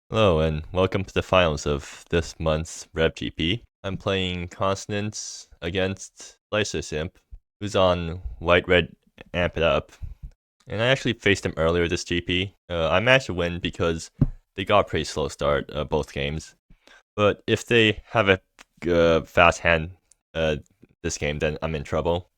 Hello and welcome to the finals of this month's REV GP. I'm playing Consonance against Slicer Simp, who's on White Red Amp It Up. And I actually faced him earlier this GP. I managed to win because they got a pretty slow start, both games. But if they have a fast hand this game, then I'm in trouble.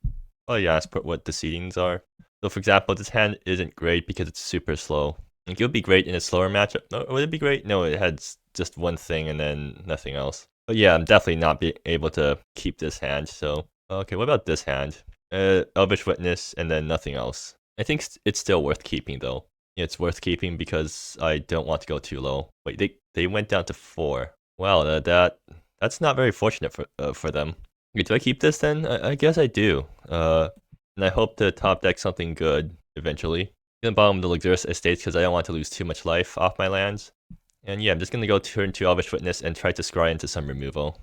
Well, yeah, ask what the seedings are. So for example, this hand isn't great because it's super slow. It would be great in a slower matchup. No, would it be great? No, it had just one thing and then nothing else. But yeah, I'm definitely not be able to keep this hand. So okay, what about this hand? Elvish Witness and then nothing else. I think it's still worth keeping though. Yeah, it's worth keeping because I don't want to go too low. Wait, they went down to 4. Wow, that's not very fortunate for them. Okay, do I keep this then? I guess I do. And I hope to top deck something good eventually. I'm gonna bottom the Luxurious Estates because I don't want to lose too much life off my lands. And yeah, I'm just gonna go turn 2 Elvish Witness and try to scry into some removal.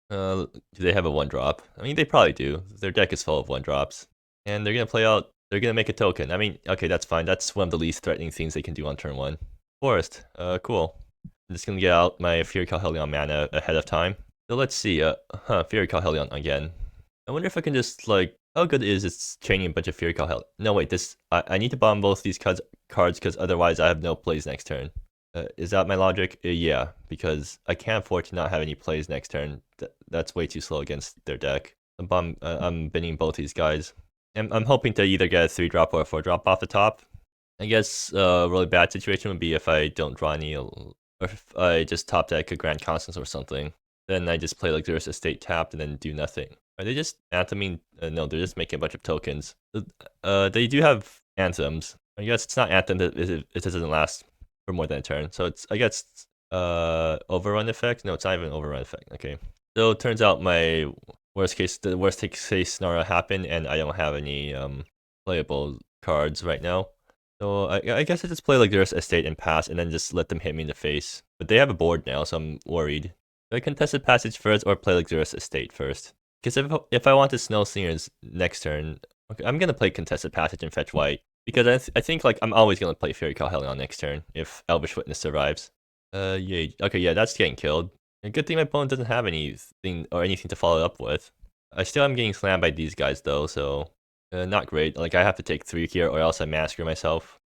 Do they have a 1-drop? I mean, they probably do. Their deck is full of 1-drops. And they're gonna make a token. I mean, okay, that's fine. That's one of the least threatening things they can do on turn 1. Forest, cool. I'm just gonna get out my Fury Calhelion mana ahead of time. So let's see, Fury Calhelion again. I wonder if I can just, like, how good is it's chaining a bunch of Fury Calhelion? No, wait, I need to bomb both these cards because otherwise I have no plays next turn. Is that my logic? Yeah, because I can't afford to not have any plays next turn. That's way too slow against their deck. I'm binning both these guys. I'm hoping to either get a 3-drop or a 4-drop off the top. I guess a really bad situation would be if I don't draw any, or if I just top deck a Grand Consonance or something. Then I just play Luxurious Estate tapped and then do nothing. Are they just antheming? No, they're just making a bunch of tokens. They do have anthems. I guess it's not anthem that it doesn't last for more than a turn. So it's, I guess, overrun effect. No, it's not even overrun effect. Okay. So it turns out the worst case scenario happened, and I don't have any playable cards right now. So I guess I just play Luxurious Estate and pass, and then just let them hit me in the face. But they have a board now, so I'm worried. Do I Contested Passage first or play Luxurious Estate first? Because if I want to Snow Slingers next turn, okay, I'm gonna play Contested Passage and fetch white. Because I think like I'm always gonna play Fury Calhelion next turn if Elvish Witness survives. Yeah, okay, yeah, that's getting killed. A good thing my opponent doesn't have anything to follow up with. I still am getting slammed by these guys though, so not great. Like I have to take 3 here or else I massacre myself.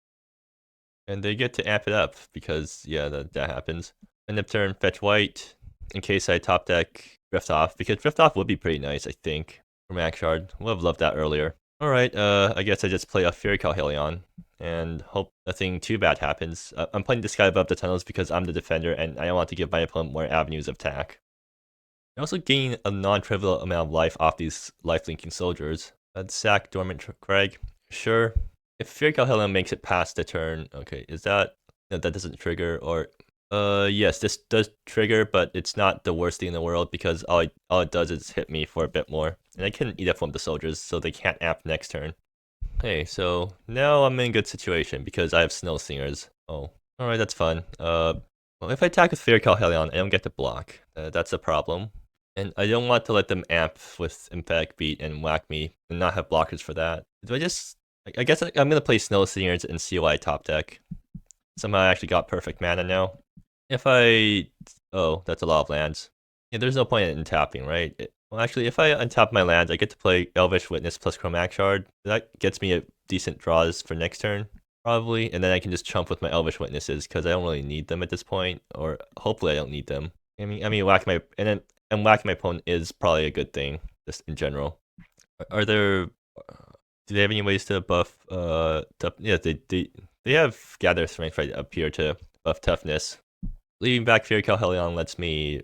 And they get to amp it up because yeah, that happens. End of turn, fetch white in case I top deck Drift Off, because Drift Off would be pretty nice, I think, for Max Shard. Would have loved that earlier. Alright, I guess I just play a Fury Calhelion and hope nothing too bad happens. I'm playing this guy above the tunnels because I'm the defender and I don't want to give my opponent more avenues of attack. I also gain a non-trivial amount of life off these life-linking soldiers. I'd sack Dormant Crag. Sure. If Fury Calhelion makes it past the turn, okay, is that... No, that doesn't trigger, or... yes, this does trigger, but it's not the worst thing in the world because all it does is hit me for a bit more. And I can eat up from the soldiers, so they can't amp next turn. Okay, so now I'm in a good situation because I have Snow Slingers. Oh, alright, that's fun. Well, if I attack with Fury Calhelion, I don't get to block. That's a problem. And I don't want to let them amp with Emphatic Beat and whack me and not have blockers for that. Do I just... I guess I'm gonna play Snow Slingers and see why I top deck. Somehow I actually got perfect mana now. If I... Oh, that's a lot of lands. Yeah, there's no point in tapping, right? Well, actually, if I untap my lands, I get to play Elvish Witness plus Chromac Shard. That gets me a decent draws for next turn, probably. And then I can just chump with my Elvish Witnesses because I don't really need them at this point. Or hopefully I don't need them. I mean, whacking my opponent is probably a good thing, just in general. Are there... Do they have any ways to buff... Yeah, they have Gather Strength right up here to buff toughness. Leaving back Fury Calhelion lets me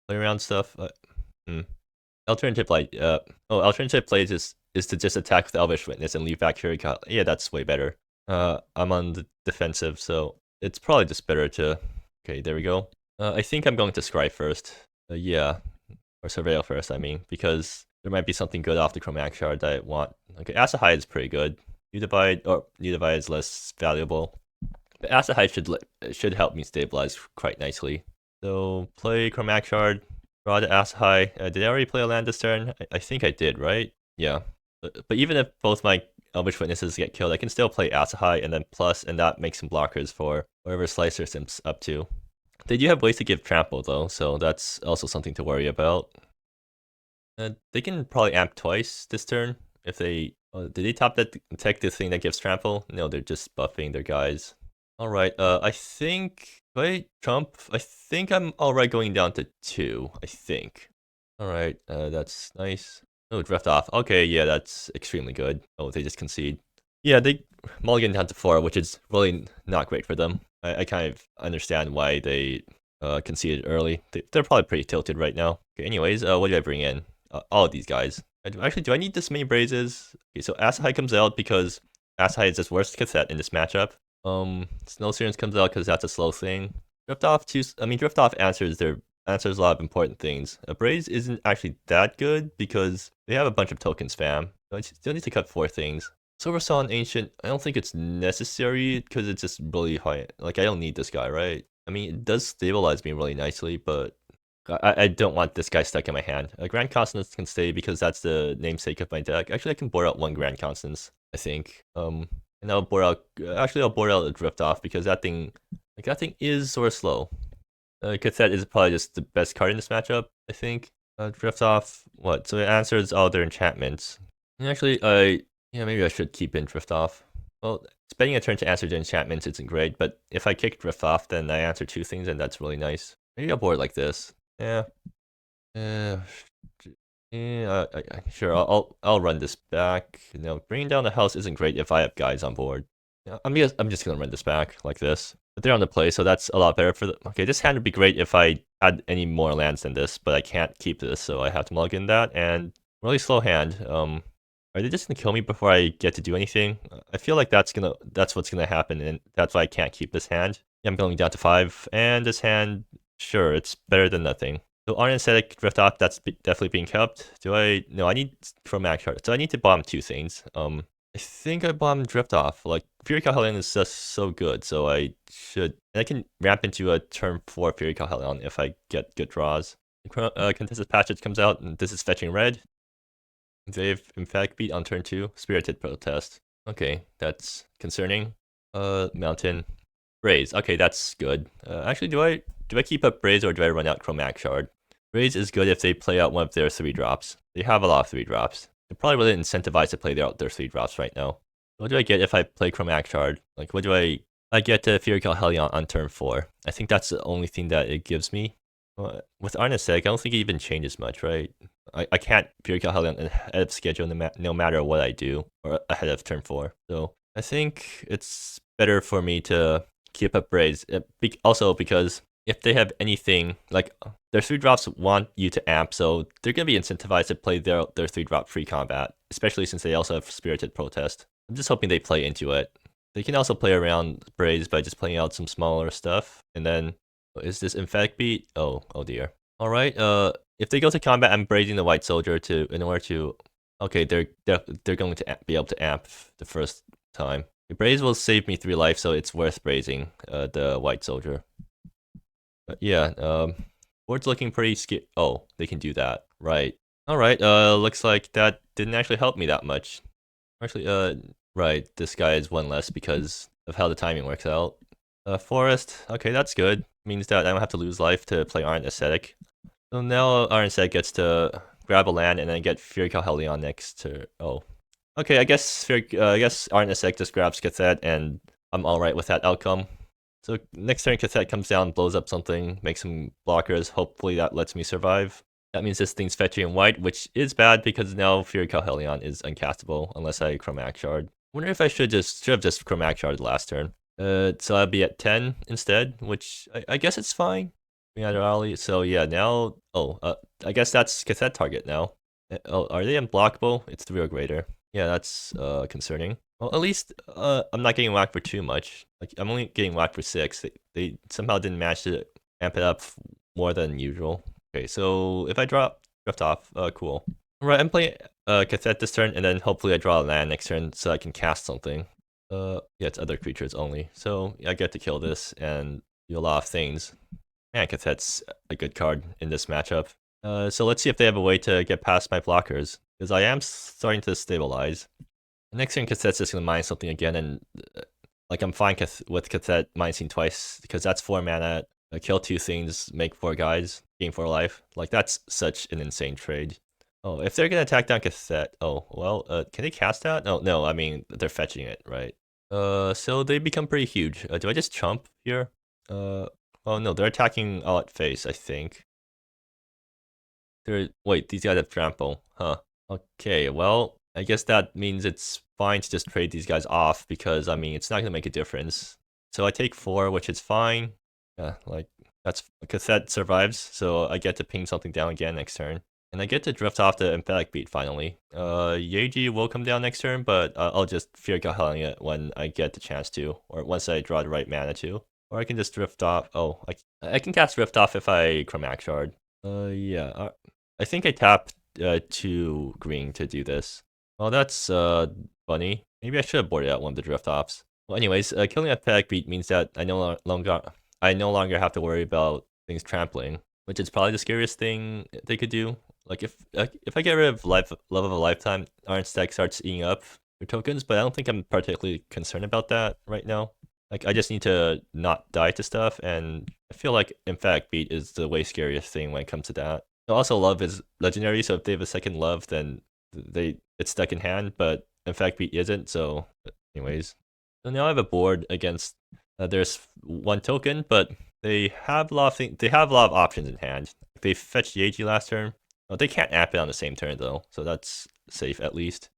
play around stuff. Alternative alternative plays is to just attack with Elvish Witness and leave back Fury Calhelion. Yeah, that's way better. I'm on the defensive, so it's probably just better to... Okay, there we go. I think I'm going to Scry first. Yeah, or Surveil first, I mean, because there might be something good off the Chromac Shard that I want. Okay, Acid Hide is pretty good. U-Divide is less valuable. But Acid Hide should help me stabilize quite nicely. So play Chromac Shard, draw the Acid Hide. Did I already play a land this turn? I think I did, right? Yeah. But even if both my Elvish Witnesses get killed, I can still play Asahai and then plus, and that makes some blockers for whatever Slicer Simp's up to. They do have ways to give trample though, so that's also something to worry about. They can probably amp twice this turn if they. Did they top that tech the thing that gives trample? No, they're just buffing their guys. All right. I think. Wait, Trump. I think I'm all right going down to 2. I think. All right. That's nice. Oh, drift off. Okay, yeah, that's extremely good. Oh, they just concede. Yeah, they mulligan down to 4, which is really not great for them. I kind of understand why they conceded early. They're probably pretty tilted right now. Okay, anyways, what do I bring in? All of these guys. Actually, do I need this many Brazes? Okay, so Asahai comes out because Asahai is just worst cassette in this matchup. Snow Sirens comes out because that's a slow thing. Drift off answers a lot of important things. A Braze isn't actually that good because they have a bunch of token spam. So I still need to cut 4 things. Silver Saw and Ancient, I don't think it's necessary because it's just really high. Like, I don't need this guy, right? I mean, it does stabilize me really nicely, but I don't want this guy stuck in my hand. Grand Consonance can stay because that's the namesake of my deck. Actually, I can board out 1 Grand Consonance, I think. And I'll board out a Drift Off because that thing is sort of slow. Cassette is probably just the best card in this matchup, I think. Drift Off, what? So it answers all their enchantments. And actually, maybe I should keep in Drift Off. Well, spending a turn to answer the enchantments isn't great, but if I kick Drift Off, then I answer 2 things, and that's really nice. Maybe I'll board like this. Yeah. Sure. I'll run this back. Bringing down the house isn't great if I have guys on board. Yeah, I'm just gonna run this back like this. But they're on the play, so that's a lot better for the. Okay, this hand would be great if I had any more lands than this, but I can't keep this, so I have to mulligan that. And really slow hand. Are they just gonna kill me before I get to do anything? I feel like that's what's gonna happen, and that's why I can't keep this hand. Yeah, I'm going down to 5, and this hand. Sure, it's better than nothing. So Unaesthetic Drift Off, that's definitely being kept. No, I need Chromatic Shard. So I need to bomb 2 things. I think I bombed Drift Off. Like, Fury Calhelion is just so good, so I can ramp into a turn 4 Fury Calhelion if I get good draws. Contested Passage comes out, and this is fetching red. They have Emphatic Beat on turn 2, Spirited Protest. Okay, that's concerning. Mountain. Braze. Okay, that's good. Actually, do I keep up Braze or do I run out Chromatic Shard? Braze is good if they play out one of their 3 drops. They have a lot of 3 drops. They're probably really incentivized to play out their 3 drops right now. What do I get if I play Chromatic Shard? Like, what do I get to Fury Calhelion on turn 4. I think that's the only thing that it gives me. With Arnesec, I don't think it even changes much, right? I can't Fury Calhelion ahead of schedule no matter what I do, or ahead of turn 4. So I think it's better for me to keep up Braze. Also because if they have anything, like their 3 drops want you to amp, so they're going to be incentivized to play their 3 drop free combat, especially since they also have Spirited Protest. I'm just hoping they play into it. They can also play around Braze by just playing out some smaller stuff. And then, is this Emphatic Beat? Oh dear. Alright, if they go to combat, I'm brazing the White Soldier in order to... Okay, they're going to be able to amp the first time. The Braze will save me 3 life, so it's worth brazing the White Soldier. But yeah, board's looking pretty scary. Oh, they can do that. Right. Alright, looks like that didn't actually help me that much. Actually, right, this guy is 1 less because of how the timing works out. Forest, okay, that's good. Means that I don't have to lose life to play Aren't Aesthetic. So now Aren't Aesthetic gets to grab a land and then get Fury Calhelion next to... Oh. Okay, I guess Aren't Aesthetic just grabs Cathette and I'm alright with that outcome. So next turn Cathette comes down, blows up something, makes some blockers, hopefully that lets me survive. That means this thing's fetching in white, which is bad because now Fury Calhelion is uncastable unless I Chromatic Shard. Wonder if I should have just Chromatic Shard last turn. So I'll be at 10 instead, which I guess it's fine. So yeah, now... Oh, I guess that's Cassette target now. Oh, are they unblockable? It's 3 or greater. Yeah, that's concerning. Well, at least I'm not getting whacked for too much. Like, I'm only getting whacked for 6. They somehow didn't manage to amp it up more than usual. Okay, so if I drift off, cool. Alright, I'm playing Cassette this turn, and then hopefully I draw a land next turn so I can cast something. Yeah, it's other creatures only. So I get to kill this and do a lot of things. Man, Cathette's a good card in this matchup. So let's see if they have a way to get past my blockers, because I am starting to stabilize. Next turn, Cassette's just gonna mine something again, and like I'm fine with Cassette mining twice because that's 4 mana. Kill 2 things, make 4 guys, gain 4 life. Like that's such an insane trade. Oh, if they're gonna attack down Cassette, oh well, can they cast that? No, I mean they're fetching it, right? So they become pretty huge. Do I just chump here? Oh no, they're attacking all at face, I think. Wait, these guys have trample, huh? Okay, well, I guess that means it's fine to just trade these guys off because I mean it's not gonna make a difference. So I take 4, which is fine. Yeah, like that's Cassette survives, so I get to ping something down again next turn. And I get to drift off the Emphatic Beat finally. Yeji will come down next turn, but I'll just Fear Gahelling it when I get the chance to, or once I draw the right mana to. Or I can just drift off. Oh, I can cast Drift Off if I Chromatic Shard. Yeah. I think I tapped 2 green to do this. Well, that's funny. Maybe I should have boarded out one of the Drift Offs. Well, anyways, killing a Peg Beat means that I no longer have to worry about things trampling, which is probably the scariest thing they could do. Like if I get rid of Love of a Lifetime, Iron Stack starts eating up your tokens, but I don't think I'm particularly concerned about that right now. Like I just need to not die to stuff, and I feel like Emphatic Beat is the way scariest thing when it comes to that. Also, Love is legendary, so if they have a second Love, then it's stuck in hand, but Emphatic Beat isn't, so anyways. So now I have a board against, there's 1 token, but they have a lot of options in hand. They fetched Yeji last turn. Oh, they can't amp it on the same turn though, so that's safe at least.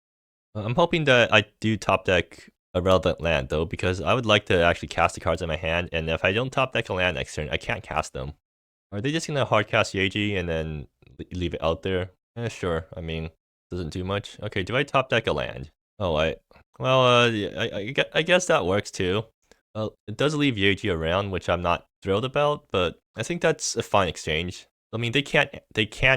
I'm hoping that I do top deck a relevant land though, because I would like to actually cast the cards in my hand, and if I don't top deck a land next turn, I can't cast them. Are they just gonna hard cast Yeji and then leave it out there? Sure. I mean, doesn't do much. Okay, do I top deck a land? Oh, I guess that works too. Well, it does leave Yeji around, which I'm not thrilled about, but I think that's a fine exchange. I mean, they can't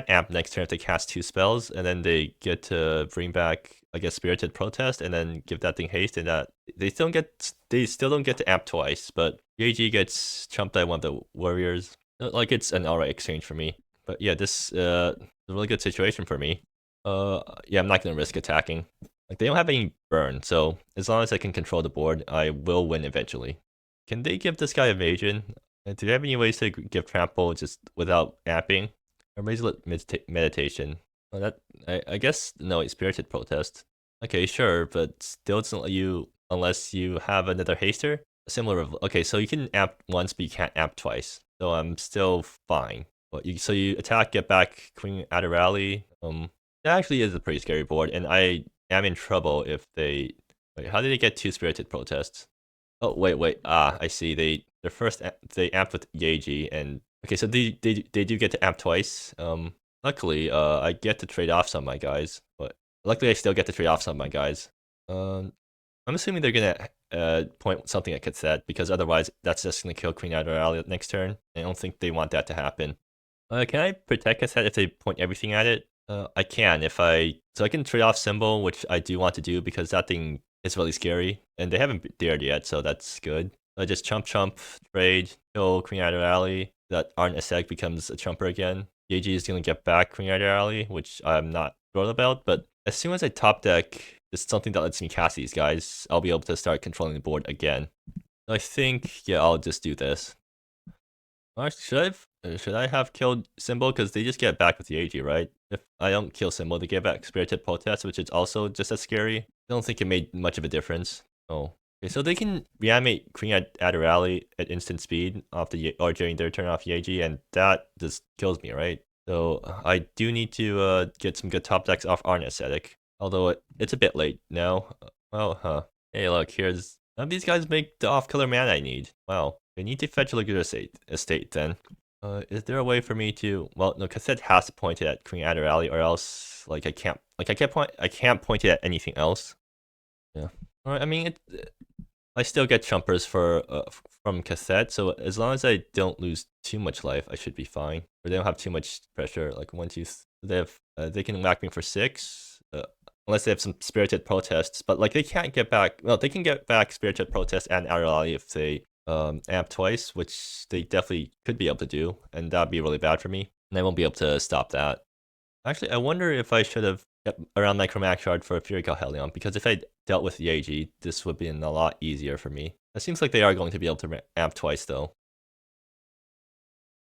amp next turn if they cast 2 spells, and then they get to bring back, I guess, Spirited Protest, and then give that thing haste, and that they still don't get to amp twice. But Yeji gets chumped by one of the warriors. Like it's an alright exchange for me. But yeah, this is a really good situation for me. Yeah, I'm not gonna risk attacking. Like they don't have any burn, so as long as I can control the board, I will win eventually. Can they give this guy evasion? Do they have any ways to give trample just without amping? Or maybe meditation? Well, I guess no. It's Spirited Protest. Okay, sure, but still doesn't let you unless you have another haster. Similar. Okay, so you can amp once, but you can't amp twice. So I'm still fine. But so you attack, get back Queen Adderally. That actually is a pretty scary board, and I am in trouble if they. Wait, how did they get 2 Spirited Protests? Oh wait. I see. They amp with Yeji, and okay, so they do get to amp twice. Luckily, I get to trade off some of my guys, but luckily I still get to trade off some of my guys. I'm assuming they're gonna point something at Cassette, because otherwise that's just gonna kill Queen Adderally next turn. I don't think they want that to happen. Can I protect Cassette if they point everything at it? I can so I can trade off Symbol, which I do want to do because that thing is really scary, and they haven't dared yet, so that's good. I just chump, trade, kill Queen Adderally. That Arn Eseg becomes a chumper again. Yeji is gonna get back Queen Adderally, which I'm not thrilled about, but as soon as I top deck just something that lets me cast these guys, I'll be able to start controlling the board again. I think, yeah, I'll just do this. Actually, should I have killed Symbol? Because they just get back with the AG, right? If I don't kill Symbol, they get back Spirited Protest, which is also just as scary. I don't think it made much of a difference. Oh. Okay, so they can reanimate Queen Adderally at instant speed off or during their turn off Yeji, and that just kills me, right? So I do need to get some good top decks off Arn Ascetic. Although it's a bit late now. Well, hey, look, none of these guys make the off-color mana I need. Wow. I need to fetch a Liquid Estate then. Is there a way for me to? Well, no, Cassette has to point it at Queen Adderally, or else I can't point it at anything else. Yeah. Alright, I mean I still get chumpers from Cassette, so as long as I don't lose too much life, I should be fine. Or they don't have too much pressure. Like they can whack me for 6. Unless they have some Spirited Protests, but like they can't get back. Well, they can get back Spirited Protest and Adderally if they amp twice, which they definitely could be able to do, and that'd be really bad for me, and I won't be able to stop that. Actually, I wonder if I should have around my Chromatic Shard for a Fury Helion, because if I dealt with Yeji, this would be a lot easier for me. It seems like they are going to be able to amp twice though.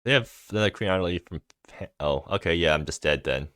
They have the Creonally from... Oh, okay, yeah, I'm just dead then.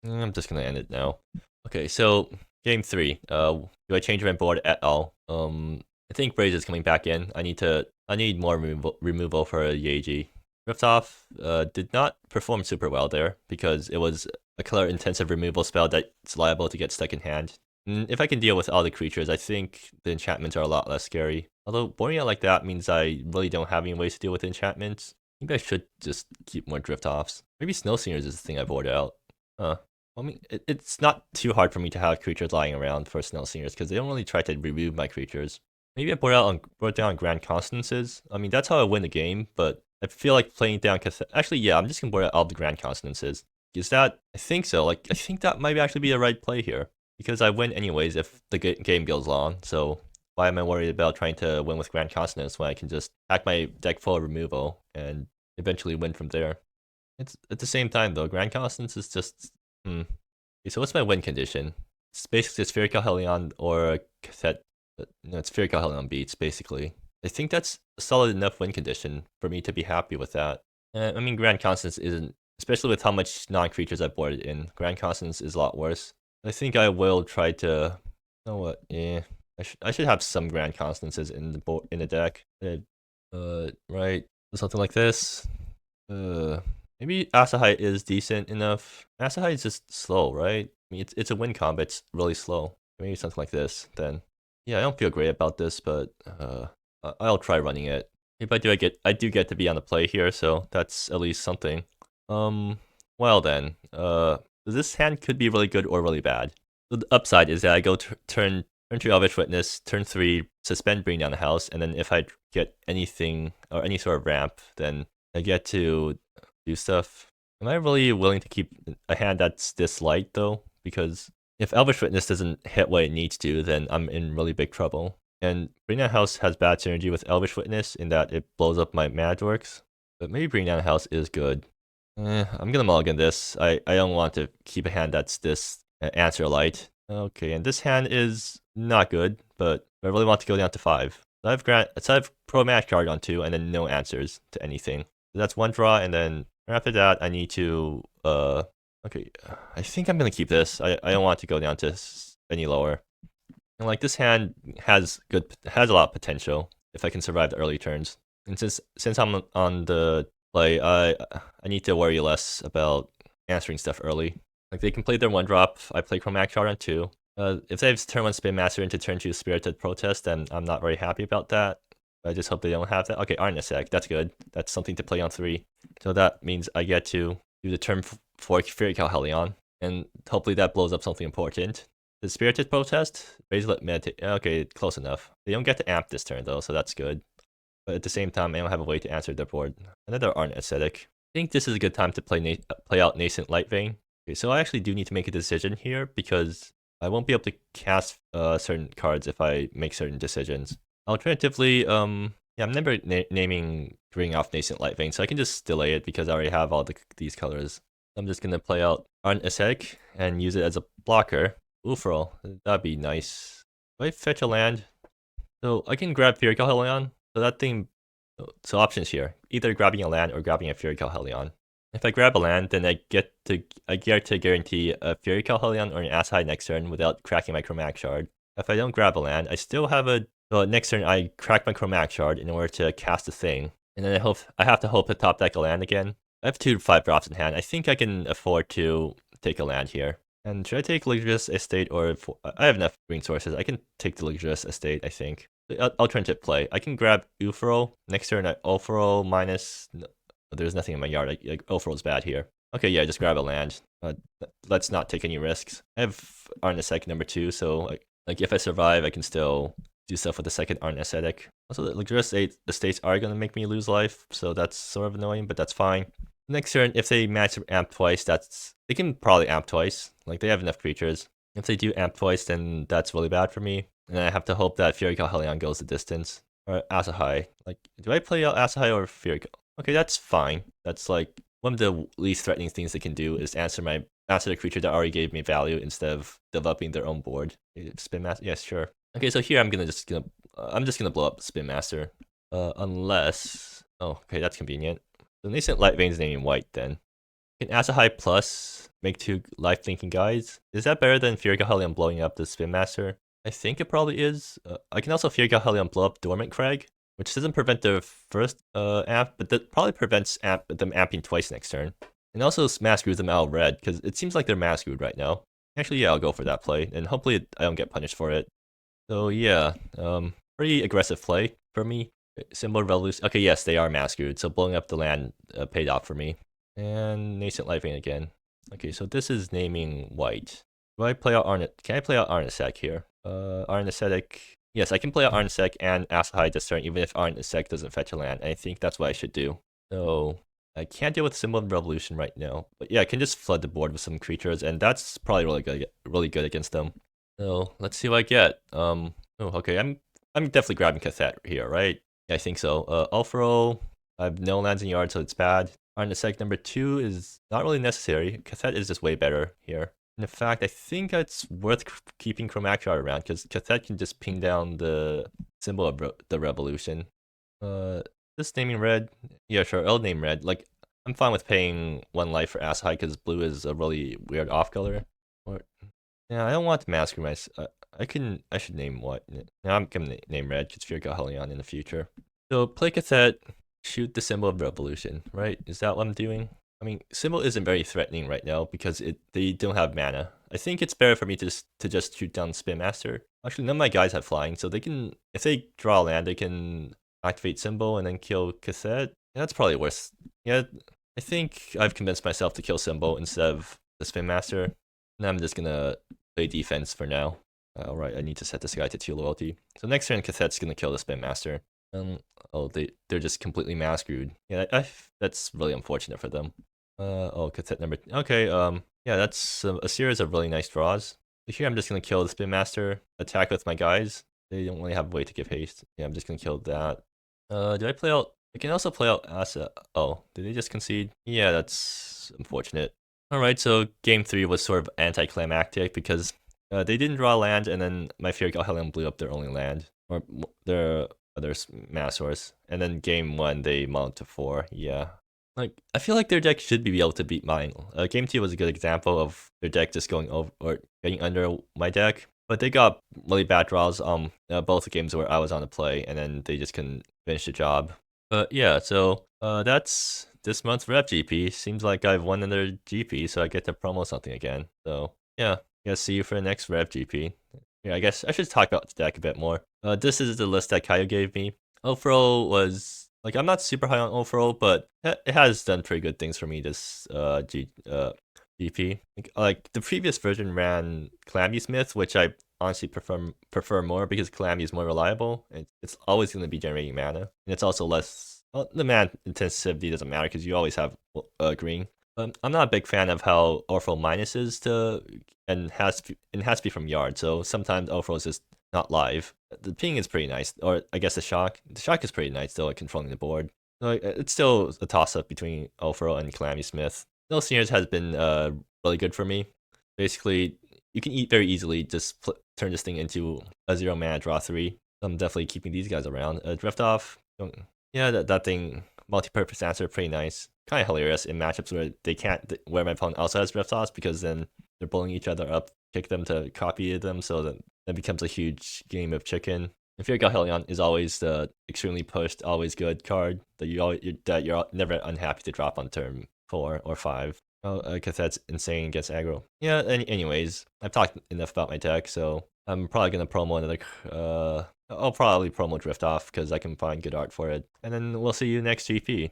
I'm just gonna end it now. Okay, so game 3. Do I change my board at all? I think Braze is coming back in. I need more removal for Yeji. Riftoff did not perform super well there because it was a color intensive removal spell that's liable to get stuck in hand. And if I can deal with all the creatures, I think the enchantments are a lot less scary. Although boarding out like that means I really don't have any ways to deal with enchantments. Maybe I should just keep more drift offs. Maybe Snow Singers is the thing I board out. I mean, it's not too hard for me to have creatures lying around for Snow Singers because they don't really try to remove my creatures. Maybe I board down Grand Consonances. I mean, that's how I win the game, but I feel like playing down actually, yeah, I'm just gonna board out all the Grand Consonances. Is that? I think so. Like, I think that might actually be the right play here because I win anyways if the game goes long. So why am I worried about trying to win with Grand Consonance when I can just hack my deck full of removal and eventually win from there? It's at the same time though. Grand Consonance is just Okay, so what's my win condition? It's basically a Spherical Helion or a cassette. No, it's Spherical Helion beats basically. I think that's a solid enough win condition for me to be happy with that. I mean, Grand Consonance isn't, especially with how much non-creatures I've boarded in. Grand Consonance is a lot worse. I think I will try to. You know what? Yeah, I should have some Grand Consonances in the deck. Right, something like this. Maybe Asahite is decent enough. Asahite is just slow, right? I mean, it's a win combo. It's really slow. Maybe something like this. Then, yeah, I don't feel great about this, but I'll try running it. If I do get to be on the play here, so that's at least something. Well then, this hand could be really good or really bad. The upside is that I go turn 2 Elvish Witness, turn 3 suspend, bring down the house, and then if I get anything or any sort of ramp, then I get to do stuff. Am I really willing to keep a hand that's this light though? Because if Elvish Witness doesn't hit what it needs to, then I'm in really big trouble. And Bring Down House has bad synergy with Elvish Witness in that it blows up my Madworks. But maybe Bring Down House is good. I'm gonna mulligan this. I don't want to keep a hand that's this answer light. Okay, and this hand is not good, but I really want to go down to 5. So I have Pro Match card on 2 and then no answers to anything. So that's 1 draw, and then after that I need to okay, I think I'm gonna keep this. I don't want to go down to any lower. And like this hand has a lot of potential if I can survive the early turns. And since I'm on the play, I need to worry less about answering stuff early. Like they can play their 1-drop. I play Chromatic Shard on 2. If they have turn 1 Spin Master into turn 2 Spirited Protest, then I'm not very happy about that. I just hope they don't have that. Okay, Arnisec, that's good. That's something to play on 3. So that means I get to do the turn 4 Fury Helion, and hopefully that blows up something important. The Spirited Protest, Bracelet Meditate. Okay, close enough. They don't get to amp this turn though, so that's good. But at the same time, I don't have a way to answer their board. Another Art Aesthetic. I think this is a good time to play out Nascent Light Vein. Okay, so I actually do need to make a decision here because I won't be able to cast certain cards if I make certain decisions. Alternatively, yeah, I'm never naming Bring off Nascent Light Vein, so I can just delay it because I already have all these colors. I'm just gonna play out Art Aesthetic and use it as a blocker. Ufro, that'd be nice. Do I fetch a land? So I can grab Fury Helion. So that thing, so options here, either grabbing a land or grabbing a Fury Helion. If I grab a land, then I get to guarantee a Fury Helion or an Asahide next turn without cracking my Chromatic Shard. If I don't grab a land, I still have next turn I crack my Chromatic Shard in order to cast a thing. And then I have to hope to top deck a land again. I have 2 5 drops in hand. I think I can afford to take a land here. And should I take Luxurious Estate or... I have enough green sources. I can take the Luxurious Estate, I think. Alternative play. I can grab Ufro. Next turn, I Ufro minus... No, there's nothing in my yard. Ufro's bad here. Okay, yeah, just grab a land. Let's not take any risks. I have Arnisec number 2, so like if I survive, I can still do stuff with the second Arnisec. Also, the Luxurious Estates are going to make me lose life, so that's sort of annoying, but that's fine. Next turn, if they match amp twice, they can probably amp twice. Like, they have enough creatures. If they do amp twice, then that's really bad for me. And I have to hope that Fury Helion goes the distance. Or Asahai. Like, do I play out Asahai or Fury? Okay, that's fine. That's like one of the least threatening things they can do is answer my master the creature that already gave me value instead of developing their own board. Spin master, yes, sure. Okay, so here I'm just gonna blow up Spin Master, unless okay, that's convenient. So Nascent Light Veins naming white then. Can Asahai plus make 2 life thinking guys? Is that better than Fear Galhelion blowing up the Spin Master? I think it probably is. I can also Fear Galhelion blow up Dormant Crag, which doesn't prevent the first amp, but that probably prevents them amping twice next turn. And also Masquerade them out of red, because it seems like they're Masquerade right now. Actually, yeah, I'll go for that play, and hopefully I don't get punished for it. So yeah, pretty aggressive play for me. Symbol Revolution. Okay, yes, they are Masquerade, so blowing up the land paid off for me. And Nascent Life Vein again. Okay, so this is naming white. Do I play out Can I play out Arnesec here? Arnesec. Yes, I can play out Arnesec and Asahai this turn, even if Arnesec doesn't fetch a land. I think that's what I should do. So I can't deal with Symbol of Revolution right now, but yeah, I can just flood the board with some creatures, and that's probably really good against them. So let's see what I get. Oh, okay, I'm definitely grabbing Cathet here, right? Yeah, I think so. Ulfro, I have no lands in yard, so it's bad. Arnesec number 2 is not really necessary. Cathet is just way better here. In fact, I think it's worth keeping Chromatic Shard around, because Cathet can just ping down the symbol of the revolution. This naming red, yeah, sure, I'll name red. Like, I'm fine with paying 1 life for Asahai, because blue is a really weird off color. Yeah, I don't want to Masquerade I should name what? Now I'm gonna name red, because Fear Galhelion in the future. So play Cathet, shoot the symbol of revolution, right? Is that what I'm doing? I mean, symbol isn't very threatening right now because they don't have mana. I think it's better for me to just shoot down Spin Master. Actually, none of my guys have flying, so they can, if they draw land, they can activate symbol and then kill Cathet. Yeah, that's probably worse. Yeah, I think I've convinced myself to kill symbol instead of the Spin Master. And I'm just gonna play defense for now. Alright, I need to set this guy to 2 loyalty. So next turn, Cathet's gonna kill the Spin Master. Oh, they're just completely Masquerade. Yeah, that's really unfortunate for them. Oh, Cathet number. Okay, yeah, that's a series of really nice draws. So here I'm just gonna kill the Spin Master, attack with my guys. They don't really have a way to give haste. Yeah, I'm just gonna kill that. Do I play out? I can also play out Asa. Oh, did they just concede? Yeah, that's unfortunate. Alright, so game 3 was sort of anticlimactic because they didn't draw land, and then my Fear Galhelion blew up their only land, or their other mass source. And then game 1, they mounted to 4. Yeah. Like, I feel like their deck should be able to beat mine. Game 2 was a good example of their deck just going over or getting under my deck. But they got really bad draws both the games where I was on the play, and then they just couldn't finish the job. But yeah, so that's this month's Rev GP. Seems like I've won another GP, so I get to promo something again. So yeah, guess see you for the next Rev GP. Yeah, I guess I should talk about the deck a bit more. This is the list that Kaio gave me. Ofro was, like, I'm not super high on Ofro, but it has done pretty good things for me this GP. Like the previous version ran Calamity Smith, which I honestly prefer more because Calamity is more reliable, and it's always going to be generating mana, and it's also less. Well, the mana intensity doesn't matter because you always have green. I'm not a big fan of how Orpho minuses and has to be from yard, so sometimes Orpho is just not live. The ping is pretty nice, or I guess the shock. The shock is pretty nice still at controlling the board. So it's still a toss up between Orpho and Calamity Smith. No Seniors has been really good for me. Basically, you can eat very easily. Just turn this thing into a 0 mana draw 3. I'm definitely keeping these guys around. Drift Off. Yeah, that thing. Multi-purpose answer, pretty nice. Kind of hilarious in matchups where they can't, where my opponent also has drift offs, because then they're bullying each other up, kick them to copy them, so that becomes a huge game of chicken. And Fear Galhelion is always the extremely pushed, always good card that you're never unhappy to drop on turn 4 or 5. Oh, because that's insane against aggro. Yeah. Anyways, I've talked enough about my deck, so I'm probably gonna promo another. I'll probably promo Drift Off because I can find good art for it, and then we'll see you next GP.